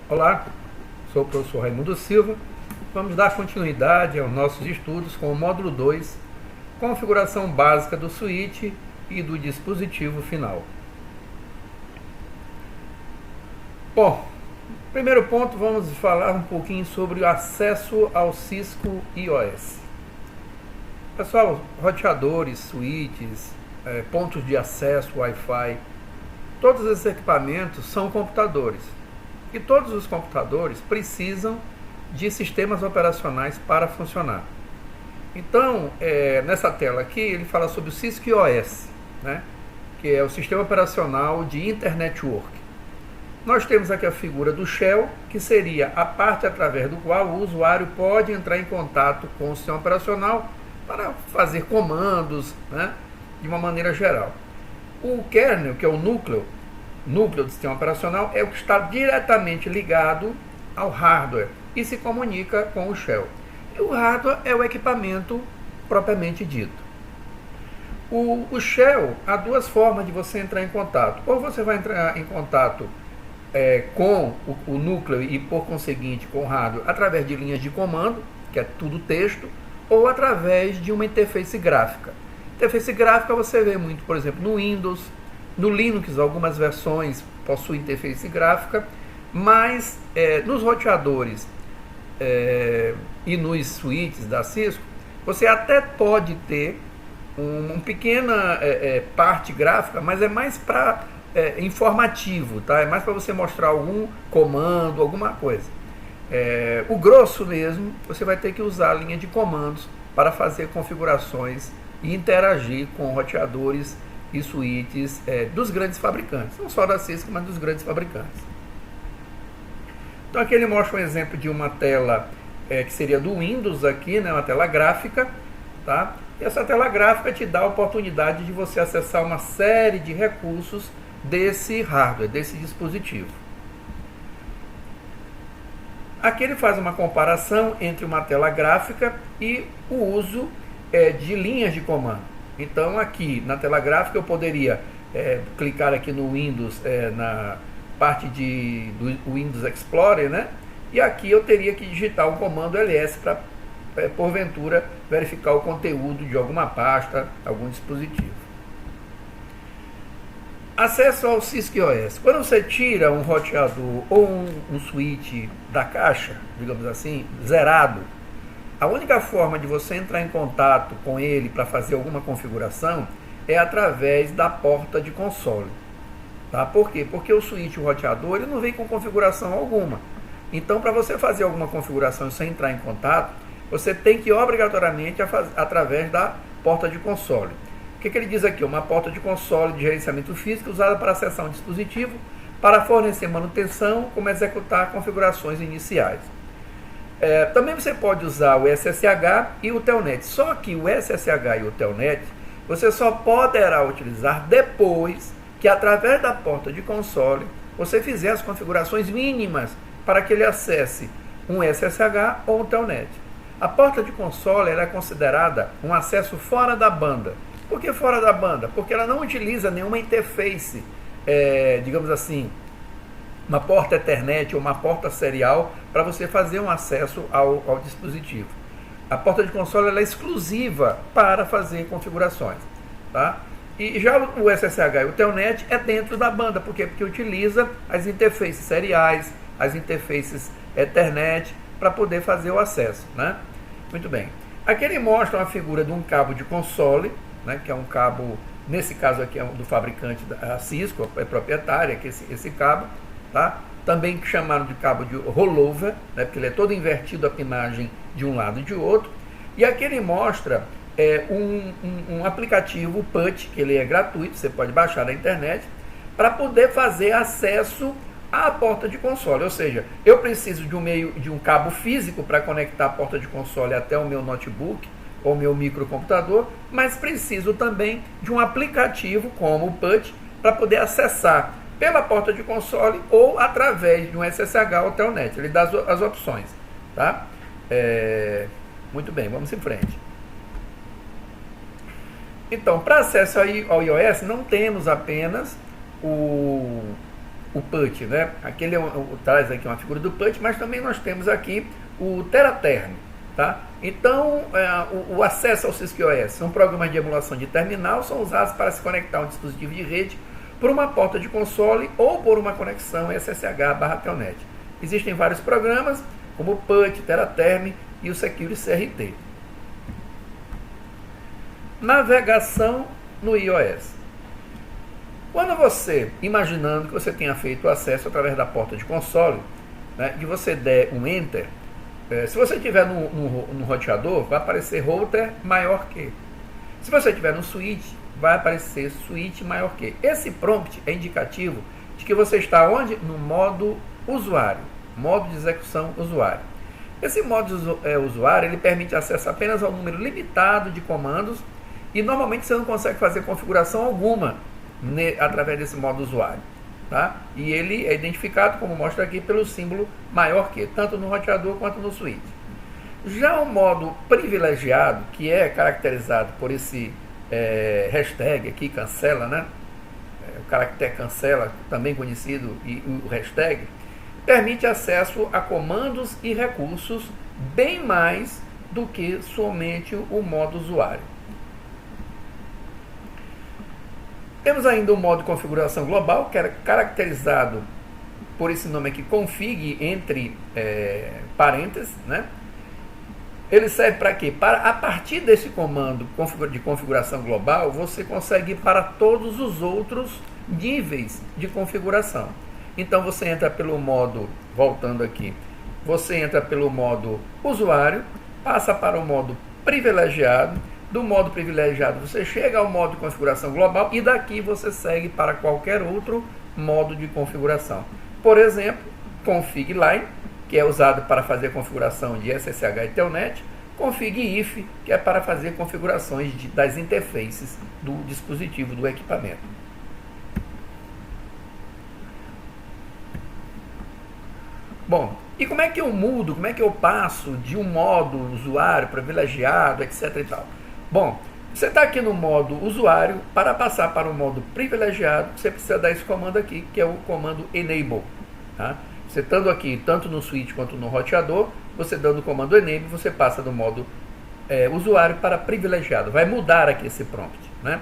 Olá, sou o professor Raimundo Silva. Vamos dar continuidade aos nossos estudos com o módulo 2, configuração básica do switch e do dispositivo final. Bom, primeiro ponto, vamos falar um pouquinho sobre o acesso ao Cisco IOS. Pessoal, roteadores, switches, pontos de acesso, Wi-Fi, todos esses equipamentos são computadores. E todos os computadores precisam de sistemas operacionais para funcionar. Então, nessa tela aqui, ele fala sobre o Cisco IOS, né, que é o sistema operacional de Internetwork. Nós temos aqui a figura do Shell, que seria a parte através do qual o usuário pode entrar em contato com o sistema operacional para fazer comandos, né, de uma maneira geral. O kernel, que é o núcleo do sistema operacional, é o que está diretamente ligado ao hardware e se comunica com o Shell. E o hardware é o equipamento propriamente dito. O Shell, há duas formas de você entrar em contato. Ou você vai entrar em contato com o núcleo e, por conseguinte, com o hardware, através de linhas de comando, que é tudo texto, ou através de uma interface gráfica. Interface gráfica você vê muito, por exemplo, no Windows. No Linux, algumas versões possuem interface gráfica, mas nos roteadores e nos switches da Cisco, você até pode ter uma pequena parte gráfica, mas é mais para informativo, tá? É mais para você mostrar algum comando, alguma coisa. O grosso mesmo, você vai ter que usar a linha de comandos para fazer configurações e interagir com roteadores e switches dos grandes fabricantes, não só da Cisco, mas dos grandes fabricantes. Então aqui ele mostra um exemplo de uma tela que seria do Windows aqui, né, uma tela gráfica, tá? E essa tela gráfica te dá a oportunidade de você acessar uma série de recursos desse hardware, desse dispositivo. Aqui ele faz uma comparação entre uma tela gráfica e o uso de linhas de comando. Então aqui na tela gráfica eu poderia clicar aqui no Windows, na parte do Windows Explorer, né? E aqui eu teria que digitar o comando ls para, porventura, verificar o conteúdo de alguma pasta, algum dispositivo. Acesso ao Cisco IOS. Quando você tira um roteador ou um switch da caixa, digamos assim, zerado, a única forma de você entrar em contato com ele para fazer alguma configuração é através da porta de console. Tá? Por quê? Porque o switch, o roteador, ele não vem com configuração alguma. Então, para você fazer alguma configuração sem entrar em contato, você tem que obrigatoriamente através da porta de console. O que ele diz aqui? Uma porta de console de gerenciamento físico usada para acessar um dispositivo, para fornecer manutenção, como executar configurações iniciais. Também você pode usar o SSH e o Telnet, só que o SSH e o Telnet você só poderá utilizar depois que, através da porta de console, você fizer as configurações mínimas para que ele acesse um SSH ou um Telnet. A porta de console ela é considerada um acesso fora da banda. Por que fora da banda? Porque ela não utiliza nenhuma interface, digamos assim, uma porta Ethernet ou uma porta serial para você fazer um acesso ao dispositivo. A porta de console ela é exclusiva para fazer configurações. Tá? E já o SSH e o Telnet é dentro da banda. Por quê? Porque utiliza as interfaces seriais, as interfaces Ethernet para poder fazer o acesso. Né? Muito bem. Aqui ele mostra uma figura de um cabo de console, né, que é um cabo, nesse caso aqui é do fabricante da Cisco, é proprietária, que esse cabo. Tá? Também chamaram de cabo de rollover, né, porque ele é todo invertido a pinagem de um lado e de outro. E aqui ele mostra um aplicativo PUT, que ele é gratuito, você pode baixar na internet, para poder fazer acesso à porta de console. Ou seja, eu preciso de um cabo físico para conectar a porta de console até o meu notebook ou meu microcomputador, mas preciso também de um aplicativo como o PUT para poder acessar pela porta de console ou através de um SSH ou Telnet. Ele dá as opções. Tá? Muito bem, vamos em frente. Então, para acesso ao iOS, não temos apenas o o PUT, né? Aquele traz aqui uma figura do PUT, mas também nós temos aqui o TeraTerm, tá? Então, o acesso ao CISC-OS são programas de emulação de terminal, são usados para se conectar a um dispositivo de rede por uma porta de console ou por uma conexão SSH/Telnet. Existem vários programas, como o PUT, TeraTerm e o Security CRT. Navegação no iOS. Quando você, imaginando que você tenha feito o acesso através da porta de console, né, e você der um Enter, se você estiver no roteador, vai aparecer router maior que. Se você estiver no switch, vai aparecer switch maior que. Esse prompt é indicativo de que você está onde? No modo usuário, modo de execução usuário. Esse modo usuário ele permite acesso apenas ao número limitado de comandos e normalmente você não consegue fazer configuração alguma através desse modo usuário. Tá? E ele é identificado, como mostra aqui, pelo símbolo maior que, tanto no roteador quanto no switch. Já o modo privilegiado, que é caracterizado por esse hashtag aqui, cancela, né? O caractere cancela, também conhecido, e o hashtag, permite acesso a comandos e recursos bem mais do que somente o modo usuário. Temos ainda o modo configuração global, que é caracterizado por esse nome aqui, config, entre parênteses, né? Ele serve para quê? Para, a partir desse comando de configuração global, você consegue ir para todos os outros níveis de configuração. Então você entra pelo modo, voltando aqui, você entra pelo modo usuário, passa para o modo privilegiado, do modo privilegiado você chega ao modo de configuração global e daqui você segue para qualquer outro modo de configuração. Por exemplo, config line, que é usado para fazer configuração de SSH e Telnet, config if, que é para fazer configurações das interfaces do dispositivo, do equipamento. Bom, e como é que eu mudo, como é que eu passo de um modo usuário privilegiado, etc e tal? Bom, você está aqui no modo usuário, para passar para o modo privilegiado, você precisa dar esse comando aqui, que é o comando enable. Tá? Você estando aqui, tanto no switch quanto no roteador, você dando o comando enable, você passa do modo usuário para privilegiado. Vai mudar aqui esse prompt. Né?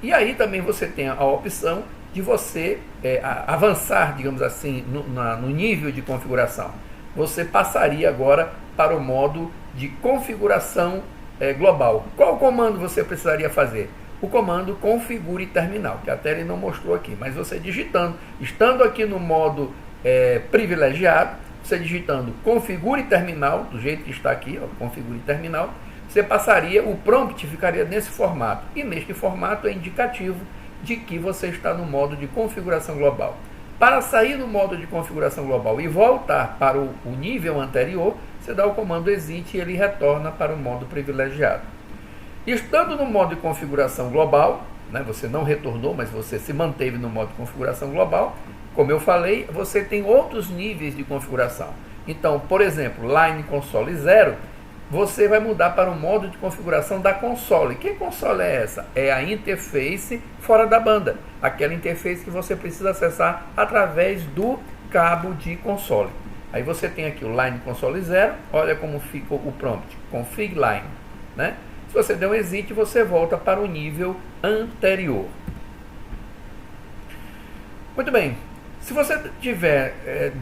E aí também você tem a opção de você avançar, digamos assim, no nível de configuração. Você passaria agora para o modo de configuração global. Qual comando você precisaria fazer? O comando configure terminal, que até ele não mostrou aqui, mas você digitando, estando aqui no modo privilegiado, você digitando configure terminal, do jeito que está aqui, ó, configure terminal, você passaria, o prompt ficaria nesse formato, e neste formato é indicativo de que você está no modo de configuração global. Para sair do modo de configuração global e voltar para o nível anterior, você dá o comando exit e ele retorna para o modo privilegiado. Estando no modo de configuração global, né, você não retornou, mas você se manteve no modo de configuração global, como eu falei, você tem outros níveis de configuração. Então, por exemplo, Line Console 0, você vai mudar para o modo de configuração da console. Que console é essa? É a interface fora da banda, aquela interface que você precisa acessar através do cabo de console. Aí você tem aqui o Line Console 0, olha como fica o prompt, config line, né? Se você der um exit, você volta para o nível anterior. Muito bem, se você tiver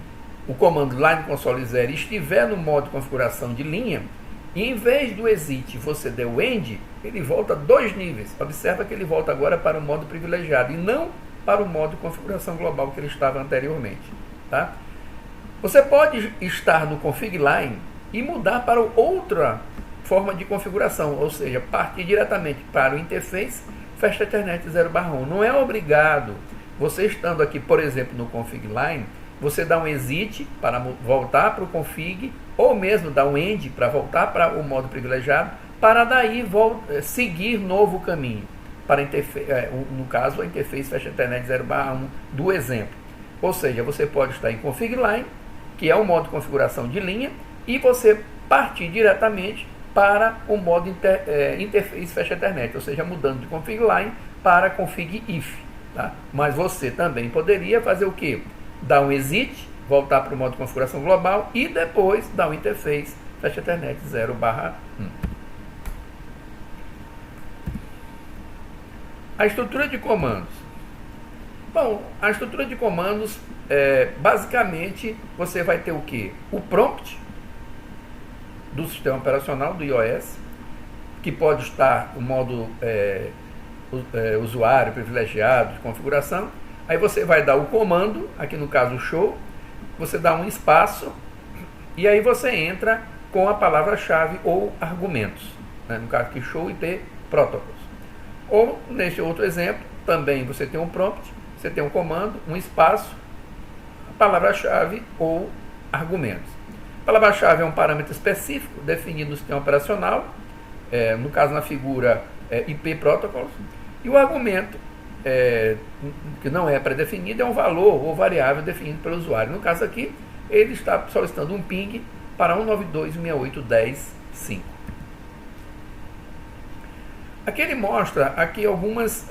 o comando Line Console 0 e estiver no modo de configuração de linha, e em vez do exit você der o end, ele volta 2 níveis. Observa que ele volta agora para o modo privilegiado e não para o modo de configuração global que ele estava anteriormente. Tá? Você pode estar no config line e mudar para outra forma de configuração, ou seja, partir diretamente para o interface Fast Ethernet 0/1. Não é obrigado, você estando aqui, por exemplo, no config line, você dá um exit para voltar para o config, ou mesmo dá um end para voltar para o modo privilegiado, para daí seguir novo caminho, para no caso a interface Fast Ethernet 0/1 do exemplo. Ou seja, você pode estar em config line, que é o modo de configuração de linha, e você partir diretamente para o modo interface Fast Ethernet, ou seja, mudando de config line para config if. Tá? Mas você também poderia fazer o quê? Dar um exit, voltar para o modo de configuração global e depois dar um interface fecha Ethernet 0/1. A estrutura de comandos. Bom, a estrutura de comandos, basicamente, você vai ter o quê? O prompt do sistema operacional, do iOS, que pode estar no modo usuário privilegiado de configuração. Aí você vai dar o comando, aqui no caso o show, você dá um espaço e aí você entra com a palavra-chave ou argumentos, né? No caso aqui show IP protocols. Ou neste outro exemplo, também você tem um prompt, você tem um comando, um espaço, palavra-chave ou argumentos. Palavra-chave é um parâmetro específico definido no sistema operacional, no caso na figura IP protocols, e o argumento, que não é pré-definido, é um valor ou variável definido pelo usuário. No caso aqui, ele está solicitando um ping para 192.168.10.5. Aqui ele mostra aqui algumas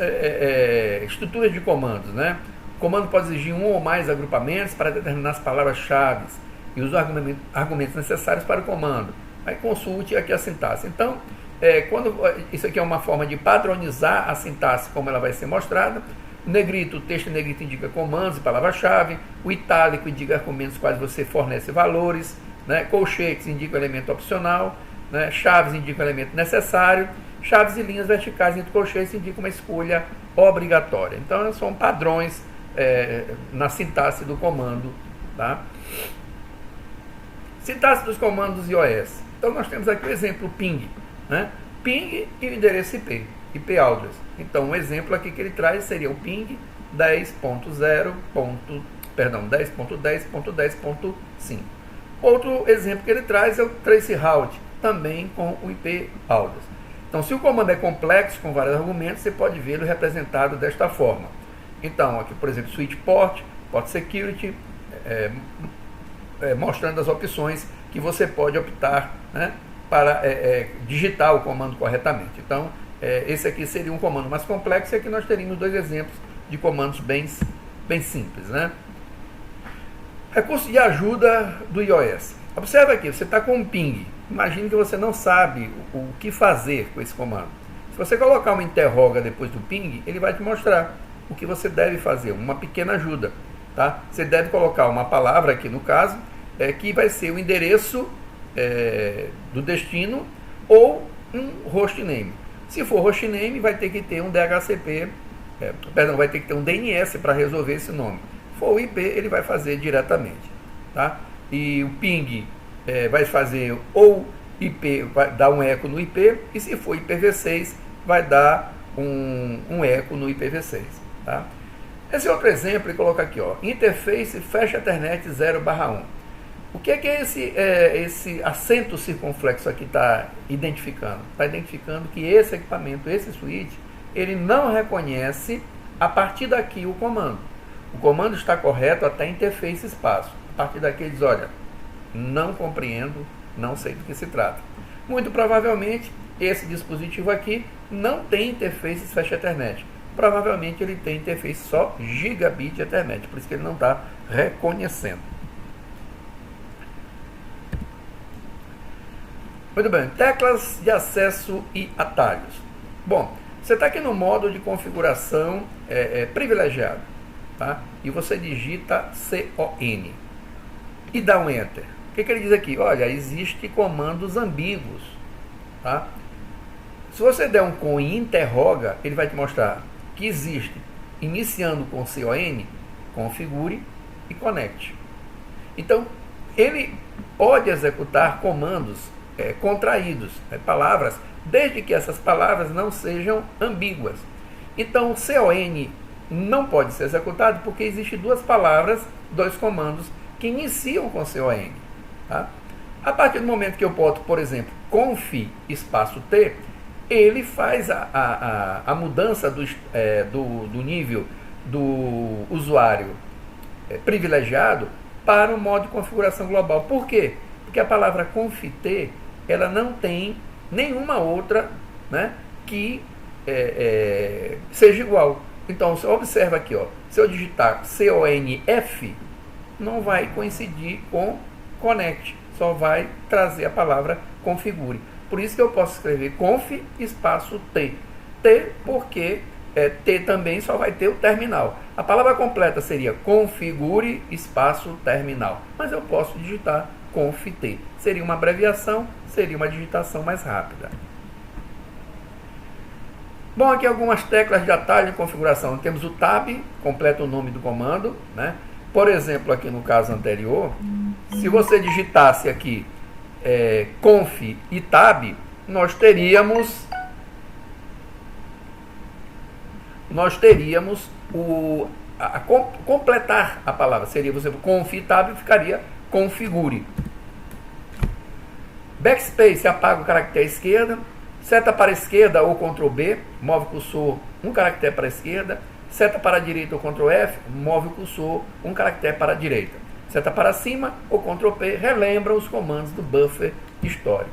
estruturas de comandos, né? O comando pode exigir um ou mais agrupamentos para determinar as palavras-chave e os argumentos necessários para o comando. Aí consulte aqui a sintaxe. Então, isso aqui é uma forma de padronizar a sintaxe como ela vai ser mostrada. O negrito, o texto em negrito indica comandos e palavra-chave. O itálico indica argumentos quais você fornece valores, né? Colchetes indica o elemento opcional, né? Chaves indica o elemento necessário. Chaves e linhas verticais entre colchetes indicam uma escolha obrigatória. Então, são padrões na sintaxe do comando. Tá? Sintaxe dos comandos iOS. Então, nós temos aqui o exemplo ping. Né? Ping e o endereço IP, IP address. Então, um exemplo aqui que ele traz seria o ping 10.10.10.10.5. Outro exemplo que ele traz é o traceroute, também com o IP address. Então, se o comando é complexo, com vários argumentos, você pode vê-lo representado desta forma. Então, aqui, por exemplo, switch port, port security, mostrando as opções que você pode optar, né, para digitar o comando corretamente. Então, esse aqui seria um comando mais complexo, e aqui nós teríamos dois exemplos de comandos bem simples. Né? Recurso de ajuda do iOS. Observe aqui, você está com um ping. Imagine que você não sabe o que fazer com esse comando. Se você colocar uma interroga depois do ping, ele vai te mostrar o que você deve fazer, uma pequena ajuda. Tá? Você deve colocar uma palavra aqui no caso, que vai ser o endereço do destino ou um hostname. Se for hostname, vai ter que ter um DHCP, vai ter que ter um DNS para resolver esse nome. Se for o IP, ele vai fazer diretamente. Tá? E o ping vai fazer ou IP, vai dar um eco no IP, e se for IPv6, vai dar um eco no IPv6. Tá? Esse outro exemplo, ele coloca aqui, ó, interface fecha Ethernet 0/1. O que é esse acento circunflexo aqui está identificando? Está identificando que esse equipamento, esse switch, ele não reconhece a partir daqui o comando. O comando está correto até interface espaço. A partir daqui ele diz, olha, não compreendo, não sei do que se trata. Muito provavelmente, esse dispositivo aqui não tem interface fecha Ethernet. Provavelmente ele tem interface só gigabit Ethernet, por isso que ele não está reconhecendo. Muito bem, teclas de acesso e atalhos. Bom, você está aqui no modo de configuração privilegiado, tá? E você digita CON e dá um Enter. O que ele diz aqui? Olha, existe comandos ambíguos, tá? Se você der um com e interroga, ele vai te mostrar que existe, iniciando com CON, configure e conecte. Então, ele pode executar comandos contraídos, palavras, desde que essas palavras não sejam ambíguas. Então, o CON não pode ser executado porque existem duas palavras, dois comandos que iniciam com CON. Tá? A partir do momento que eu boto, por exemplo, conf espaço T, ele faz a mudança do nível do usuário privilegiado para o modo de configuração global. Por quê? Porque a palavra conft ela não tem nenhuma outra, né, que seja igual. Então, você observa aqui, ó, se eu digitar CONF, não vai coincidir com connect, só vai trazer a palavra configure. Por isso que eu posso escrever conf espaço T. T porque T também só vai ter o terminal. A palavra completa seria configure espaço terminal. Mas eu posso digitar conf T. Seria uma abreviação, seria uma digitação mais rápida. Bom, aqui algumas teclas de atalho de configuração. Temos o tab, completa o nome do comando, né? Por exemplo, aqui no caso anterior, se você digitasse aqui conf e tab, nós teríamos completar a palavra. Seria, por exemplo, conf e tab ficaria configure. Backspace apaga o caractere esquerda. Seta para a esquerda ou Ctrl B, move o cursor um caractere para a esquerda. Seta para a direita ou Ctrl F, move o cursor um caractere para a direita. Seta para cima ou Ctrl P, relembra os comandos do buffer histórico.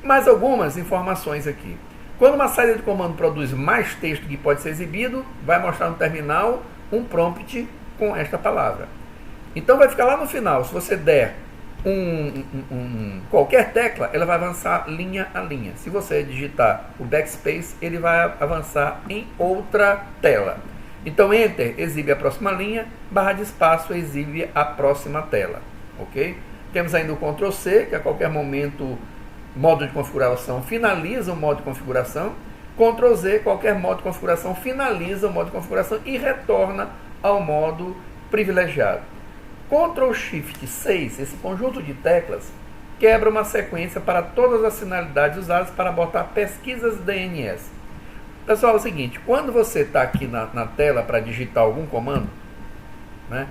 Mais algumas informações aqui. Quando uma saída de comando produz mais texto que pode ser exibido, vai mostrar no terminal um prompt com esta palavra. Então vai ficar lá no final. Se você der qualquer tecla, ela vai avançar linha a linha. Se você digitar o backspace, ele vai avançar em outra tela. Então Enter exibe a próxima linha, barra de espaço exibe a próxima tela. Ok? Temos ainda o Ctrl C, que a qualquer momento modo de configuração finaliza o modo de configuração. Ctrl Z, qualquer modo de configuração finaliza o modo de configuração e retorna ao modo privilegiado. Ctrl Shift 6, esse conjunto de teclas, quebra uma sequência para todas as finalidades usadas para botar pesquisas DNS. Pessoal, é o seguinte, quando você está aqui na tela para digitar algum comando, né,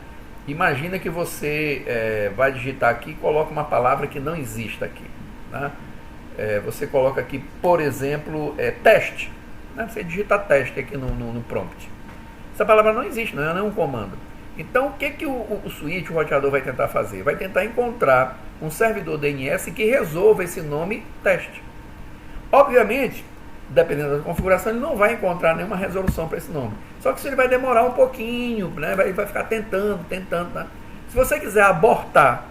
imagina que você vai digitar aqui e coloca uma palavra que não existe aqui. Né? Você coloca aqui, por exemplo, teste. Né? Você digita teste aqui no prompt. Essa palavra não existe, não é um comando. Então, o que o switch, o roteador, vai tentar fazer? Vai tentar encontrar um servidor DNS que resolva esse nome teste. Obviamente, dependendo da configuração, ele não vai encontrar nenhuma resolução para esse nome. Só que isso ele vai demorar um pouquinho, né? vai ficar tentando. Né? Se você quiser abortar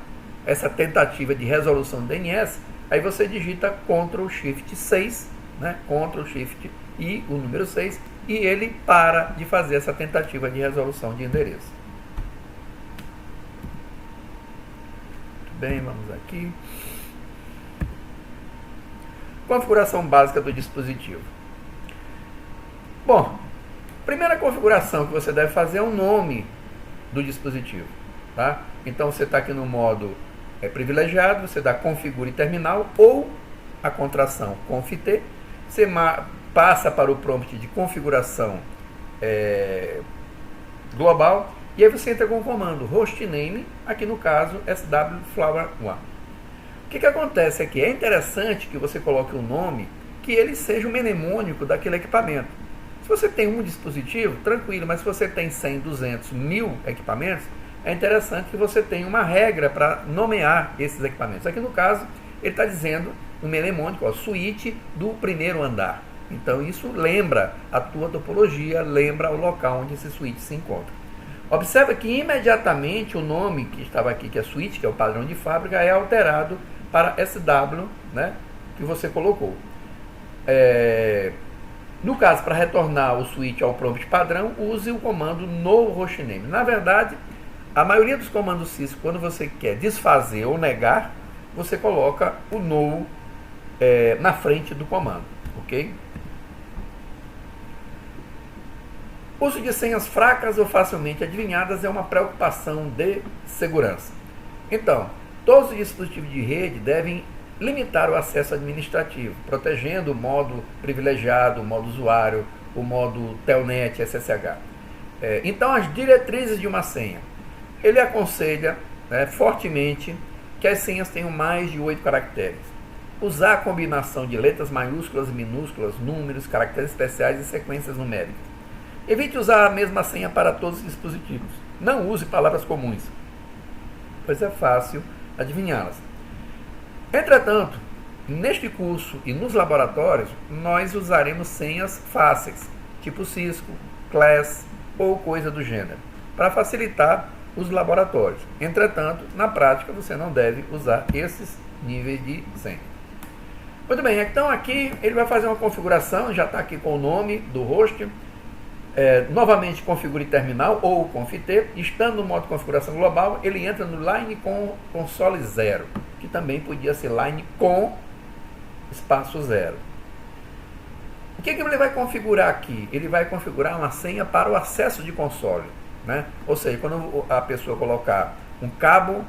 essa tentativa de resolução do DNS, aí você digita Ctrl Shift 6, né? Ctrl Shift e o número 6, e ele para de fazer essa tentativa de resolução de endereço. Bem, vamos aqui. Configuração básica do dispositivo. Bom, primeira configuração que você deve fazer é o nome do dispositivo. Tá? Então você está aqui no modo privilegiado, você dá configure terminal ou a contração conft. Você passa para o prompt de configuração global. E aí você entra com o comando hostname, aqui no caso swflower1. O que acontece aqui? É interessante que você coloque um nome que ele seja o mnemônico daquele equipamento. Se você tem um dispositivo, tranquilo, mas se você tem 100, 200, 1000 equipamentos, é interessante que você tenha uma regra para nomear esses equipamentos. Aqui no caso, ele está dizendo um mnemônico, suíte do primeiro andar. Então isso lembra a tua topologia, lembra o local onde esse suíte se encontra. Observa que imediatamente o nome que estava aqui, que é switch, que é o padrão de fábrica, é alterado para SW, né, que você colocou. No caso, para retornar o switch ao prompt padrão, use o comando no hostname. Na verdade, a maioria dos comandos Cisco, quando você quer desfazer ou negar, você coloca o no na frente do comando, ok? Uso de senhas fracas ou facilmente adivinhadas é uma preocupação de segurança. Então, todos os dispositivos de rede devem limitar o acesso administrativo, protegendo o modo privilegiado, o modo usuário, o modo telnet, SSH. Então, as diretrizes de uma senha. Ele aconselha fortemente que as senhas tenham mais de 8 caracteres. Usar a combinação de letras maiúsculas e minúsculas, números, caracteres especiais e sequências numéricas. Evite usar a mesma senha para todos os dispositivos. Não use palavras comuns, pois é fácil adivinhá-las. Entretanto, neste curso e nos laboratórios, nós usaremos senhas fáceis. tipo Cisco, Class ou coisa do gênero, para facilitar os laboratórios. Entretanto, na prática, você não deve usar esses níveis de senha. Muito bem, então aqui ele vai fazer uma configuração, já está aqui com o nome do host. Novamente configure terminal ou conft. Estando no modo configuração global, ele entra no line com console 0, que também podia ser line com espaço 0. O que ele vai configurar aqui? Ele vai configurar uma senha para o acesso de console, né? Ou seja, quando a pessoa colocar um cabo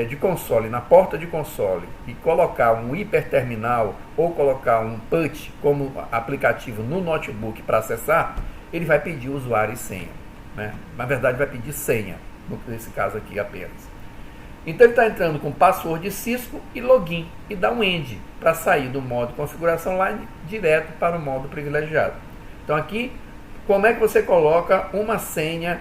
de console na porta de console e colocar um hiperterminal ou colocar um PUT como aplicativo no notebook para acessar, ele vai pedir usuário e senha, né? Na verdade vai pedir senha, nesse caso aqui apenas. Então ele está entrando com password Cisco e login e dá um end para sair do modo configuração line direto para o modo privilegiado. Então aqui, como é que você coloca uma senha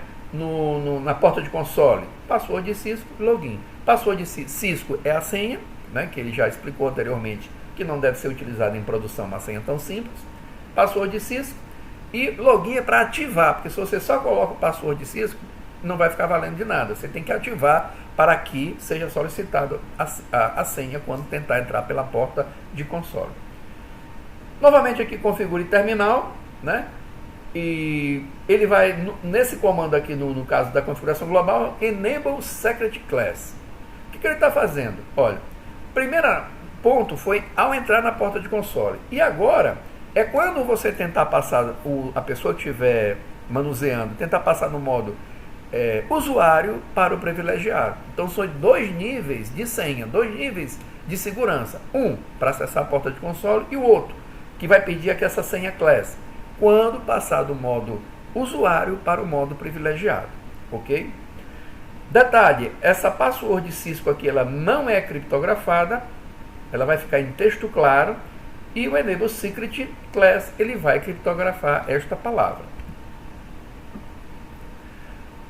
na porta de console? Password Cisco, login. Password Cisco é a senha, né, que ele já explicou anteriormente, que não deve ser utilizada em produção uma senha tão simples. Password Cisco e login é para ativar, porque se você só coloca o password Cisco, não vai ficar valendo de nada. Você tem que ativar para que seja solicitado a senha quando tentar entrar pela porta de console. Novamente aqui configure terminal, né? E ele vai, nesse comando aqui, no caso da configuração global, Enable Secret Class. O que ele está fazendo? Olha, o primeiro ponto foi ao entrar na porta de console. E agora, é quando você tentar passar, a pessoa que estiver manuseando, tentar passar no modo usuário para o privilegiado. Então são dois níveis de senha, dois níveis de segurança. Um para acessar a porta de console e o outro que vai pedir aqui essa senha class quando passar do modo usuário para o modo privilegiado, ok? Detalhe, essa password Cisco aqui ela não é criptografada, ela vai ficar em texto claro e o Enable Secret Class ele vai criptografar esta palavra.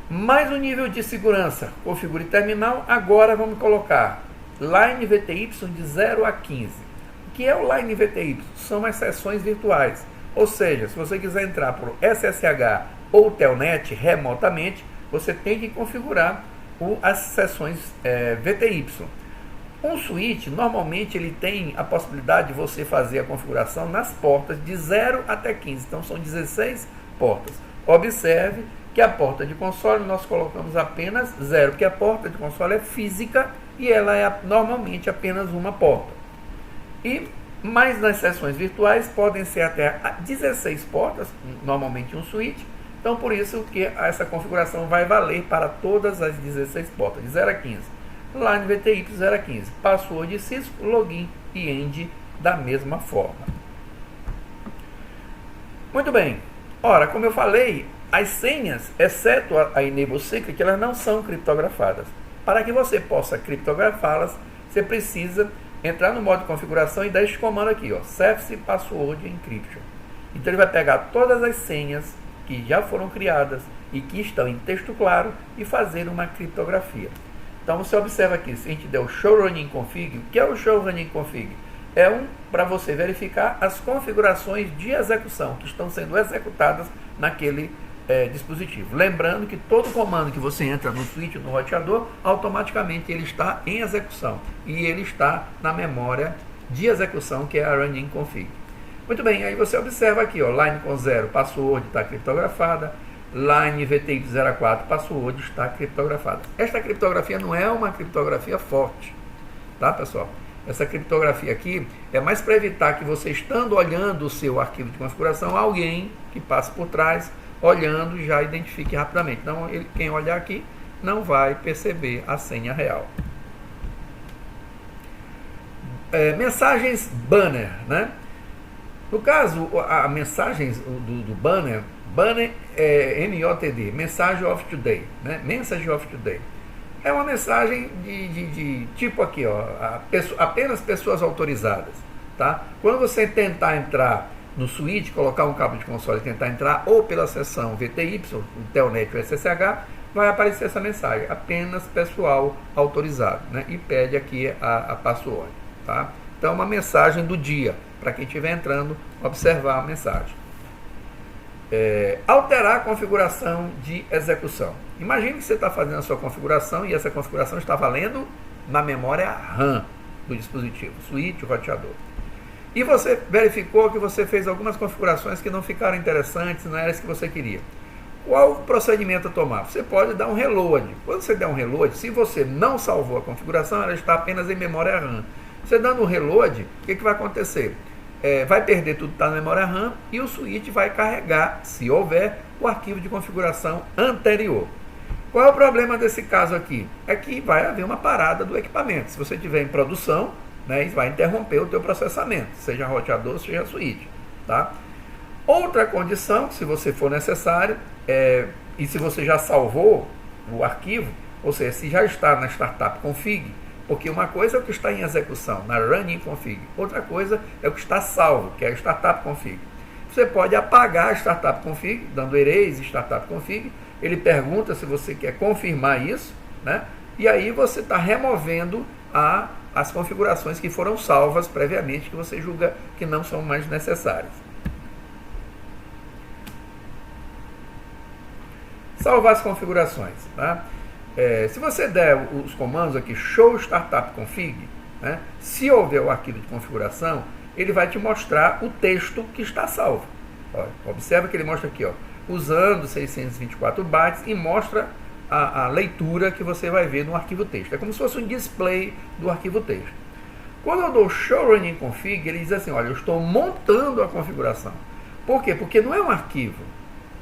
Mais um nível de segurança, configure terminal. Agora vamos colocar line VTY de 0 a 15. O que é o line VTY? São as sessões virtuais. Ou seja, se você quiser entrar por SSH ou Telnet remotamente, você tem que configurar as sessões VTY. Um switch, normalmente, ele tem a possibilidade de você fazer a configuração nas portas de 0 até 15. Então, são 16 portas. Observe que a porta de console nós colocamos apenas 0, porque a porta de console é física e ela é normalmente apenas uma porta. Mas nas sessões virtuais podem ser até 16 portas, normalmente um switch. Então por isso que essa configuração vai valer para todas as 16 portas, de 0 a 15. Line VTY 0 a 15. Password Cisco, login e end da mesma forma. Muito bem. Ora, como eu falei, as senhas, exceto a Enable Secret, elas não são criptografadas. Para que você possa criptografá-las, você precisa entrar no modo de configuração e dar este comando aqui, ó, Service Password Encryption. Então ele vai pegar todas as senhas que já foram criadas e que estão em texto claro e fazer uma criptografia. Então você observa aqui, se a gente der o Show Running Config, o que é o Show Running Config? É para você verificar as configurações de execução que estão sendo executadas naquele dispositivo. Lembrando que todo comando que você entra no switch, no roteador, automaticamente ele está em execução e ele está na memória de execução, que é a running config. Muito bem, aí você observa aqui, ó, line com 0, password está criptografada, line VTY04, password está criptografada. Esta criptografia não é uma criptografia forte, tá, pessoal? Essa criptografia aqui é mais para evitar que você, estando olhando o seu arquivo de configuração, alguém que passe por trás olhando já identifique rapidamente. Então, quem olhar aqui não vai perceber a senha real. Mensagens banner, né? No caso, a mensagens do banner é MOTD, Message of Today, né? Message of Today. É uma mensagem de tipo aqui, ó, apenas pessoas autorizadas, tá? Quando você tentar entrar no switch, colocar um cabo de console e tentar entrar ou pela seção VTY, o Telnet ou SSH, vai aparecer essa mensagem, apenas pessoal autorizado, né? E pede aqui a password, tá? Então, uma mensagem do dia, para quem estiver entrando, observar a mensagem. alterar a configuração de execução. Imagine que você está fazendo a sua configuração e essa configuração está valendo na memória RAM do dispositivo, switch, roteador. E você verificou que você fez algumas configurações que não ficaram interessantes, não era isso que você queria. Qual o procedimento a tomar? Você pode dar um reload. Quando você der um reload, se você não salvou a configuração, ela está apenas em memória RAM. Você dando um reload, o que vai acontecer? Vai perder tudo que está na memória RAM e o switch vai carregar, se houver, o arquivo de configuração anterior. Qual é o problema desse caso aqui? É que vai haver uma parada do equipamento. Se você estiver em produção, né, isso vai interromper o teu processamento, seja roteador, seja switch. Tá? Outra condição, se você for necessário, e se você já salvou o arquivo, ou seja, se já está na startup config, porque uma coisa é o que está em execução, na running config, outra coisa é o que está salvo, que é a startup config. Você pode apagar a startup config, dando erase startup config, ele pergunta se você quer confirmar isso, né? E aí você está removendo as configurações que foram salvas previamente, que você julga que não são mais necessárias. Salvar as configurações. Tá? Se você der os comandos aqui, show startup config, né, se houver o arquivo de configuração, ele vai te mostrar o texto que está salvo. Observa que ele mostra aqui, usando 624 bytes e mostra a leitura que você vai ver no arquivo texto. É como se fosse um display do arquivo texto. Quando eu dou show running config, ele diz assim, olha, eu estou montando a configuração. Por quê? Porque não é um arquivo.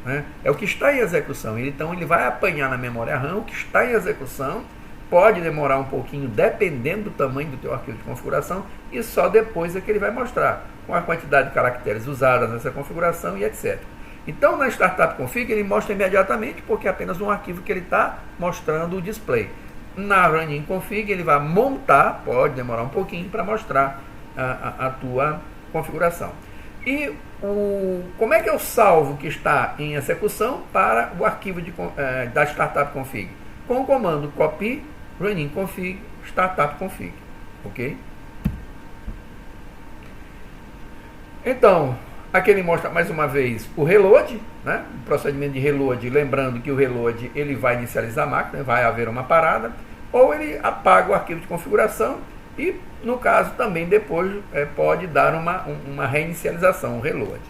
Né? É o que está em execução. Então ele vai apanhar na memória RAM o que está em execução, pode demorar um pouquinho dependendo do tamanho do teu arquivo de configuração e só depois é que ele vai mostrar com a quantidade de caracteres usadas nessa configuração e etc. Então na startup config ele mostra imediatamente porque é apenas um arquivo que ele está mostrando o display. Na running config ele vai montar, pode demorar um pouquinho para mostrar a tua configuração. E como é que eu salvo o que está em execução para o arquivo da startup config? Com o comando copy running config startup config. Ok? Então, aqui ele mostra mais uma vez o reload, né? O procedimento de reload, lembrando que o reload ele vai inicializar a máquina, vai haver uma parada, ou ele apaga o arquivo de configuração e, no caso, também depois pode dar uma reinicialização, um reload.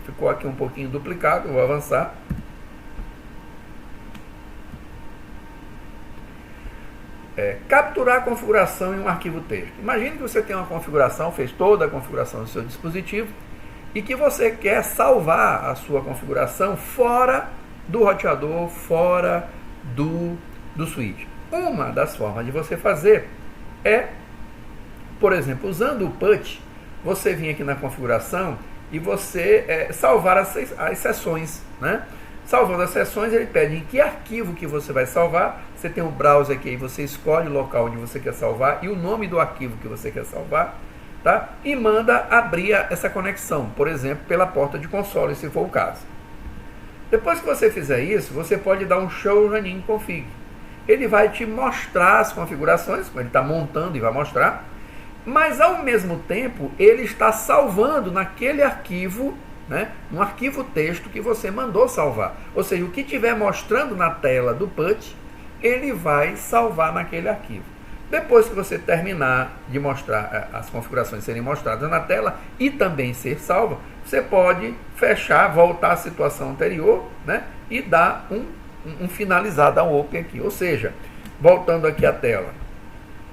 Ficou aqui um pouquinho duplicado, vou avançar. Capturar a configuração em um arquivo texto. Imagine que você tem uma configuração, fez toda a configuração do seu dispositivo e que você quer salvar a sua configuração fora do roteador, fora do switch. Uma das formas de você fazer é, por exemplo, usando o PUT, você vir aqui na configuração e você salvar as sessões, né? Salvando as sessões, ele pede em que arquivo que você vai salvar. Você tem o browser aqui, você escolhe o local onde você quer salvar e o nome do arquivo que você quer salvar, tá? E manda abrir essa conexão, por exemplo, pela porta de console, se for o caso. Depois que você fizer isso, você pode dar um show running config. Ele vai te mostrar as configurações, ele está montando e vai mostrar, mas ao mesmo tempo ele está salvando naquele arquivo, né, um arquivo texto que você mandou salvar. Ou seja, o que estiver mostrando na tela do PUT, ele vai salvar naquele arquivo. Depois que você terminar de mostrar as configurações serem mostradas na tela e também ser salva, você pode fechar, voltar à situação anterior, né, e dar um finalizado ao open aqui. Ou seja, voltando aqui à tela,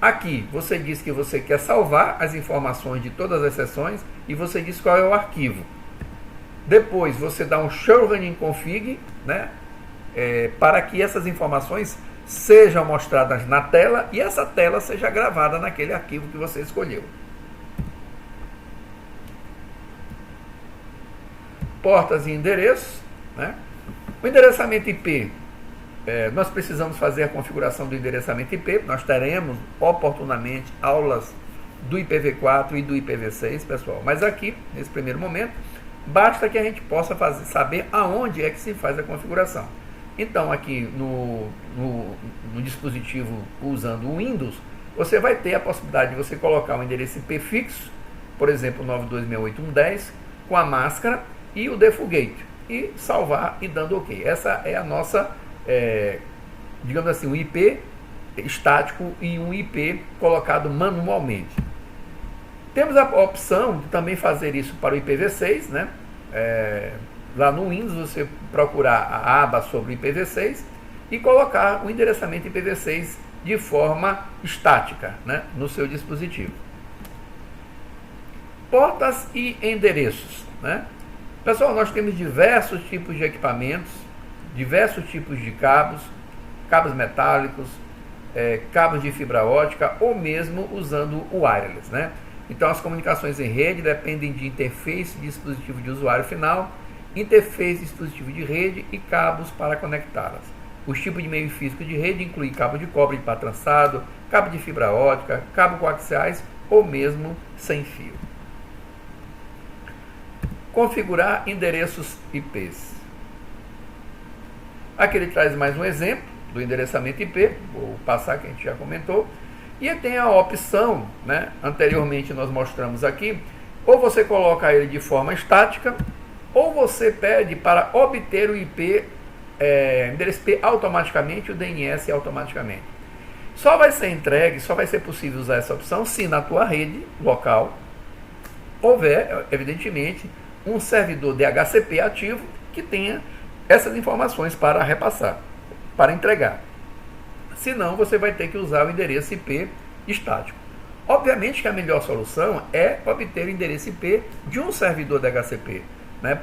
aqui você diz que você quer salvar as informações de todas as sessões e você diz qual é o arquivo. Depois você dá um show running config, né, para que essas informações sejam mostradas na tela e essa tela seja gravada naquele arquivo que você escolheu. Portas e endereços, né? O endereçamento IP, nós precisamos fazer a configuração do endereçamento IP. Nós teremos oportunamente aulas do IPv4 e do IPv6, pessoal. Mas aqui, nesse primeiro momento, basta que a gente possa saber aonde é que se faz a configuração. Então, aqui no dispositivo usando o Windows, você vai ter a possibilidade de você colocar um endereço IP fixo, por exemplo, 92.68.1.10, com a máscara e o default e salvar e dando OK. Essa é a nossa, digamos assim, um IP estático e um IP colocado manualmente. Temos a opção de também fazer isso para o IPv6, né? Lá no Windows você procurar a aba sobre o IPv6 e colocar o endereçamento IPv6 de forma estática, né, no seu dispositivo. Portas e endereços, né? Pessoal, nós temos diversos tipos de equipamentos, diversos tipos de cabos metálicos, cabos de fibra ótica ou mesmo usando o wireless, né? Então as comunicações em rede dependem de interface de dispositivo de usuário final, interface de dispositivo de rede e cabos para conectá-las. Os tipos de meio físico de rede incluem cabo de cobre de pá trançado, cabo de fibra ótica, cabo coaxiais ou mesmo sem fio. Configurar endereços IPs. Aqui ele traz mais um exemplo do endereçamento IP, vou passar que a gente já comentou. E tem a opção, né, anteriormente nós mostramos aqui, ou você coloca ele de forma estática, ou você pede para obter o IP, endereço IP automaticamente, o DNS automaticamente. Só vai ser entregue, só vai ser possível usar essa opção se na tua rede local houver, evidentemente, um servidor DHCP ativo que tenha essas informações para repassar, para entregar. Senão, você vai ter que usar o endereço IP estático. Obviamente que a melhor solução é obter o endereço IP de um servidor DHCP, né?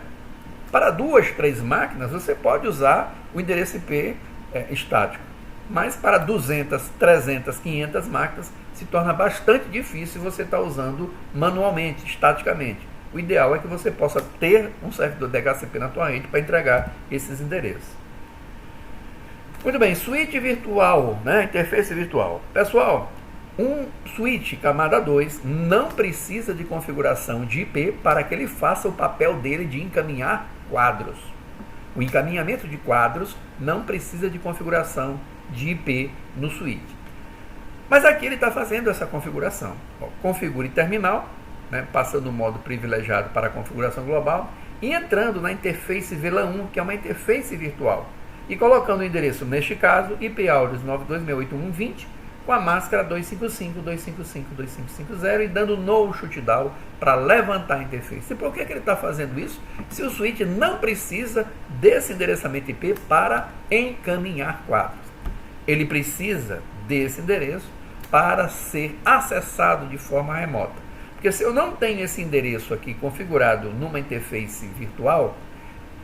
Para 2, 3 máquinas, você pode usar o endereço IP estático. Mas para 200, 300, 500 máquinas, se torna bastante difícil você estar usando manualmente, estaticamente. O ideal é que você possa ter um servidor DHCP na tua rede para entregar esses endereços. Muito bem, switch virtual, né? Interface virtual. Pessoal, um switch camada 2 não precisa de configuração de IP para que ele faça o papel dele de encaminhar quadros. O encaminhamento de quadros não precisa de configuração de IP no switch. Mas aqui ele está fazendo essa configuração. Configure terminal, né? Passando o modo privilegiado para a configuração global e entrando na interface VLAN 1, que é uma interface virtual. E colocando o endereço, neste caso, IP áureos 9268.1.20, com a máscara 255.255.255.0 e dando no shutdown para levantar a interface. E por que ele está fazendo isso? Se o switch não precisa desse endereçamento IP para encaminhar quadros. Ele precisa desse endereço para ser acessado de forma remota. Porque se eu não tenho esse endereço aqui configurado numa interface virtual,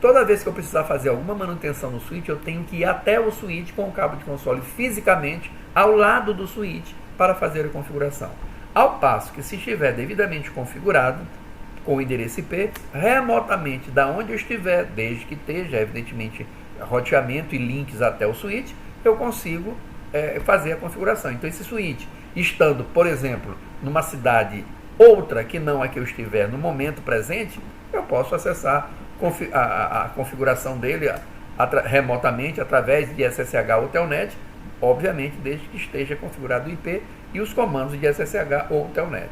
toda vez que eu precisar fazer alguma manutenção no switch, eu tenho que ir até o switch com o cabo de console fisicamente ao lado do switch para fazer a configuração. Ao passo que se estiver devidamente configurado, com o endereço IP, remotamente da onde eu estiver, desde que esteja evidentemente roteamento e links até o switch, eu consigo fazer a configuração. Então esse switch, estando, por exemplo, numa cidade outra que não a que eu estiver no momento presente, eu posso acessar a configuração dele remotamente através de SSH ou Telnet, obviamente desde que esteja configurado o IP e os comandos de SSH ou Telnet.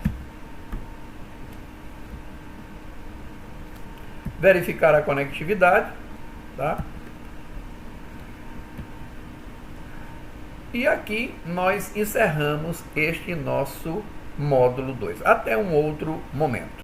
Verificar a conectividade, tá? E aqui nós encerramos este nosso módulo 2. Até um outro momento.